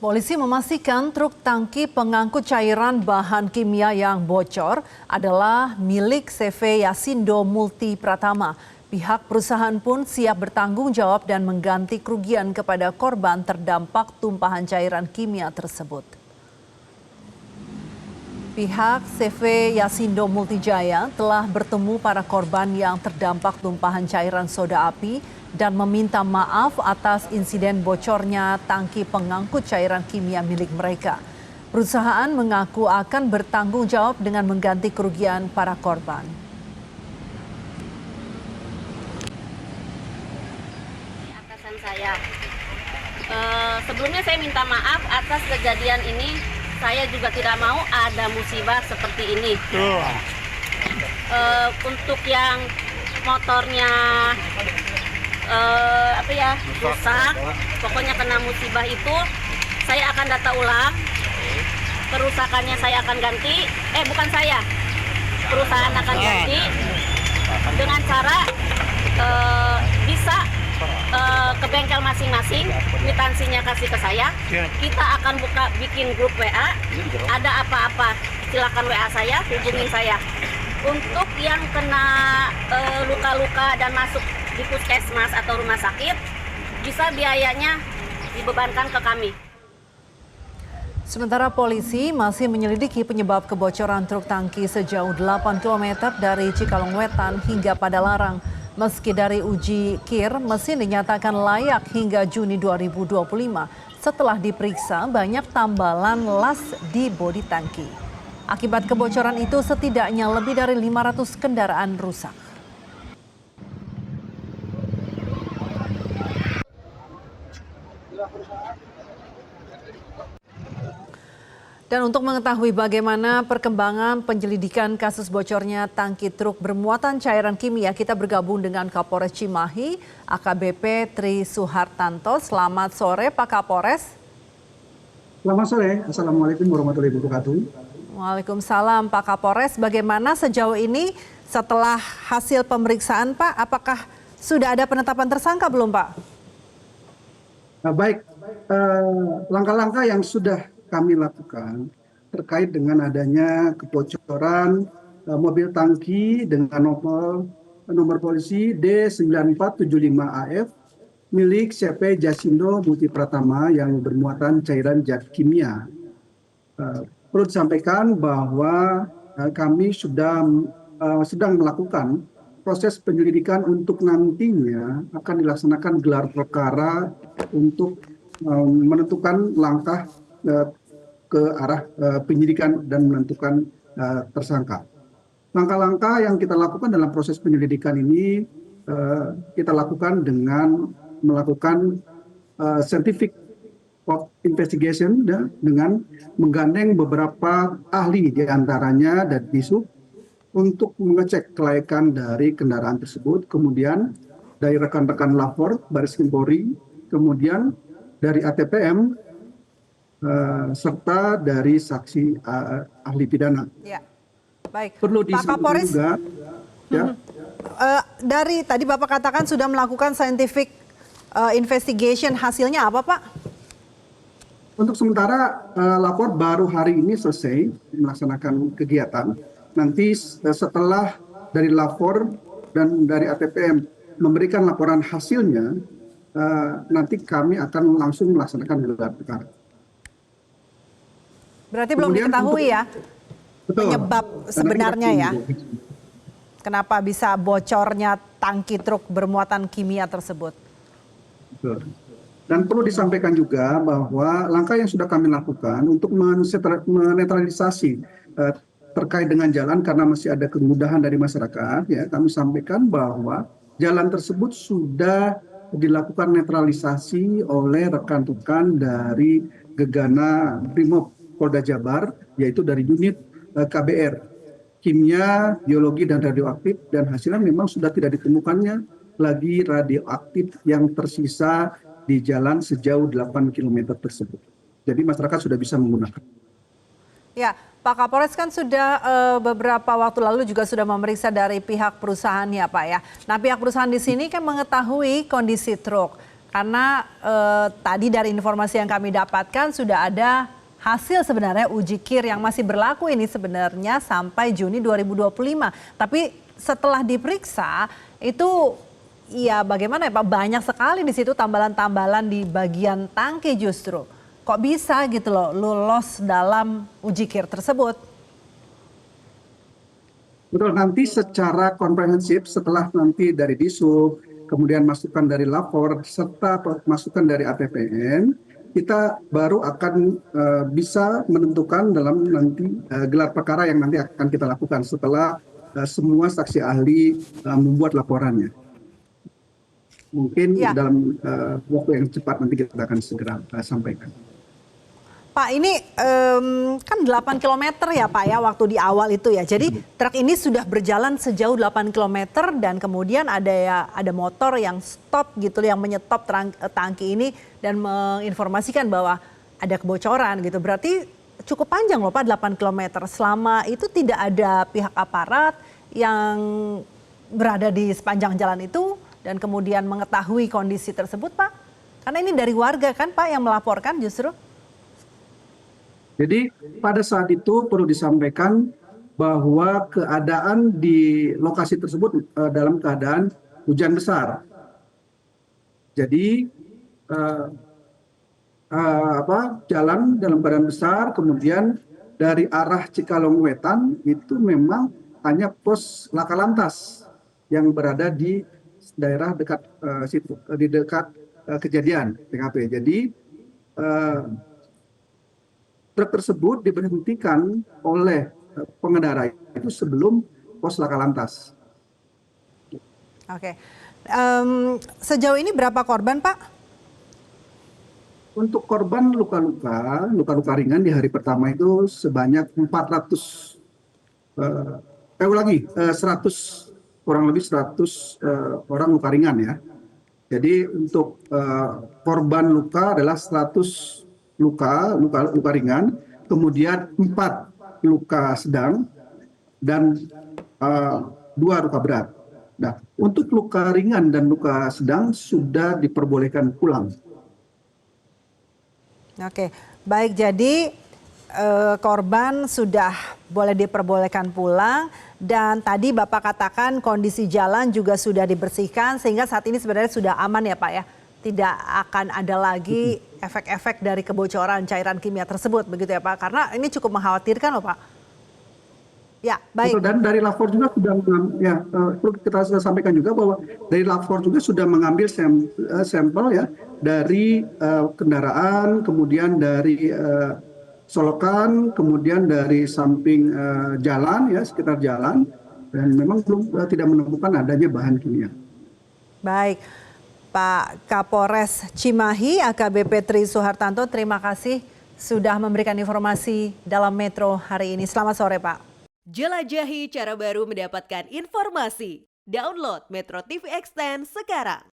Polisi memastikan truk tangki pengangkut cairan bahan kimia yang bocor adalah milik CV Yasindo Multi Pratama. Pihak perusahaan pun siap bertanggung jawab dan mengganti kerugian kepada korban terdampak tumpahan cairan kimia tersebut. Pihak CV Yasindo Multijaya telah bertemu para korban yang terdampak tumpahan cairan soda api dan meminta maaf atas insiden bocornya tangki pengangkut cairan kimia milik mereka. Perusahaan mengaku akan bertanggung jawab dengan mengganti kerugian para korban. Atasan saya, sebelumnya saya minta maaf atas kejadian ini. Saya juga tidak mau ada musibah seperti ini. Untuk yang motornya rusak, pokoknya kena musibah itu, saya akan data ulang. Kerusakannya saya akan ganti, bukan saya, perusahaan akan ganti dengan cara bisa ke bengkel masing-masing, kwitansinya kasih ke saya. Kita akan bikin grup WA. Ada apa-apa silakan WA saya, hubungin saya. Untuk yang kena luka-luka dan masuk di puskesmas atau rumah sakit, bisa biayanya dibebankan ke kami. Sementara polisi masih menyelidiki penyebab kebocoran truk tangki sejauh 8 km dari Cikalongwetan hingga Padalarang. Meski dari uji kir, mesin dinyatakan layak hingga Juni 2025 setelah diperiksa banyak tambalan las di bodi tangki. Akibat kebocoran itu setidaknya lebih dari 500 kendaraan rusak. Dan untuk mengetahui bagaimana perkembangan penyelidikan kasus bocornya tangki truk bermuatan cairan kimia, kita bergabung dengan Kapolres Cimahi, AKBP Tri Suhartanto. Selamat sore Pak Kapolres. Selamat sore, Assalamualaikum warahmatullahi wabarakatuh. Waalaikumsalam Pak Kapolres. Bagaimana sejauh ini setelah hasil pemeriksaan Pak, apakah sudah ada penetapan tersangka belum Pak? Baik, langkah-langkah yang sudah kami lakukan terkait dengan adanya kebocoran mobil tangki dengan nomor polisi D9475AF milik CV Yasindo Multi Pratama yang bermuatan cairan zat kimia. Perlu disampaikan bahwa kami sedang melakukan proses penyelidikan untuk nantinya akan dilaksanakan gelar perkara untuk menentukan langkah ke arah penyidikan dan menentukan tersangka. Langkah-langkah yang kita lakukan dalam proses penyelidikan ini kita lakukan dengan melakukan scientific of investigation dengan menggandeng beberapa ahli diantaranya dari Disub untuk mengecek kelayakan dari kendaraan tersebut, kemudian dari rekan-rekan lapor Baris Krim Polri, kemudian dari ATPM, serta dari saksi ahli pidana. Ya, baik. Perlu Pak Kapolres juga, ya. Dari tadi Bapak katakan sudah melakukan scientific investigation, hasilnya apa Pak? Untuk sementara lapor baru hari ini selesai melaksanakan kegiatan. Nanti setelah dari lapor dan dari ATPM memberikan laporan hasilnya, nanti kami akan langsung melaksanakan gelar perkara. Berarti belum diketahui ya penyebab sebenarnya ya. Kenapa bisa bocornya tangki truk bermuatan kimia tersebut? Betul. Dan perlu disampaikan juga bahwa langkah yang sudah kami lakukan untuk menetralisasi terkait dengan jalan karena masih ada kemudahan dari masyarakat, ya kami sampaikan bahwa jalan tersebut sudah dilakukan netralisasi oleh rekan-rekan dari Gegana Brimob Polda Jabar, yaitu dari unit KBR, Kimia, Biologi, dan Radioaktif, dan hasilnya memang sudah tidak ditemukannya lagi radioaktif yang tersisa di jalan sejauh 8 km tersebut. Jadi masyarakat sudah bisa menggunakan. Ya, Pak Kapolres kan sudah beberapa waktu lalu juga sudah memeriksa dari pihak perusahaan ya Pak ya. Nah pihak perusahaan di sini kan mengetahui kondisi truk. Karena tadi dari informasi yang kami dapatkan sudah ada hasil sebenarnya uji KIR yang masih berlaku ini sebenarnya sampai Juni 2025. Tapi setelah diperiksa itu ya bagaimana ya Pak, banyak sekali di situ tambalan-tambalan di bagian tangki justru. Kok bisa gitu loh lolos dalam uji KIR tersebut? Betul, nanti secara komprehensif setelah nanti dari Disub, kemudian masukan dari lapor, serta masukan dari APPN, kita baru akan bisa menentukan dalam nanti gelar perkara yang nanti akan kita lakukan setelah semua saksi ahli membuat laporannya. Mungkin dalam waktu yang cepat nanti kita akan segera sampaikan. Pak, ini kan 8 km ya Pak ya waktu di awal itu ya. Jadi truk ini sudah berjalan sejauh 8 km dan kemudian ada motor yang stop gitu, yang menyetop tangki ini dan menginformasikan bahwa ada kebocoran gitu. Berarti cukup panjang loh Pak, 8 km. Selama itu tidak ada pihak aparat yang berada di sepanjang jalan itu dan kemudian mengetahui kondisi tersebut Pak? Karena ini dari warga kan Pak yang melaporkan justru. Jadi pada saat itu perlu disampaikan bahwa keadaan di lokasi tersebut dalam keadaan hujan besar. Jadi jalan dalam keadaan besar, kemudian dari arah Cikalong Wetan itu memang hanya pos laka lantas yang berada di daerah dekat situ, di dekat kejadian TKP. Jadi truk tersebut diberhentikan oleh pengendara itu sebelum pos laka lantas. Oke, sejauh ini berapa korban Pak? Untuk korban luka-luka ringan di hari pertama itu sebanyak 100, kurang lebih 100 orang luka ringan ya. Jadi untuk korban luka adalah 100 luka ringan, kemudian 4 luka sedang dan 2 luka berat. Nah, untuk luka ringan dan luka sedang sudah diperbolehkan pulang. Oke, baik, jadi korban sudah boleh diperbolehkan pulang dan tadi Bapak katakan kondisi jalan juga sudah dibersihkan sehingga saat ini sebenarnya sudah aman ya Pak ya? Tidak akan ada lagi efek-efek dari kebocoran cairan kimia tersebut, begitu ya Pak? Karena ini cukup mengkhawatirkan loh Pak. Ya, baik. Betul, dan dari lapor juga sudah, perlu kita sudah sampaikan juga bahwa dari lapor juga sudah mengambil sampel ya dari kendaraan, kemudian dari solokan, kemudian dari samping jalan ya, sekitar jalan, dan memang belum tidak menemukan adanya bahan kimia. Baik. Pak Kapolres Cimahi AKBP Tri Suhartanto, terima kasih sudah memberikan informasi dalam Metro hari ini. Selamat sore Pak. Jelajahi cara baru mendapatkan informasi. Download Metro TV Extend sekarang.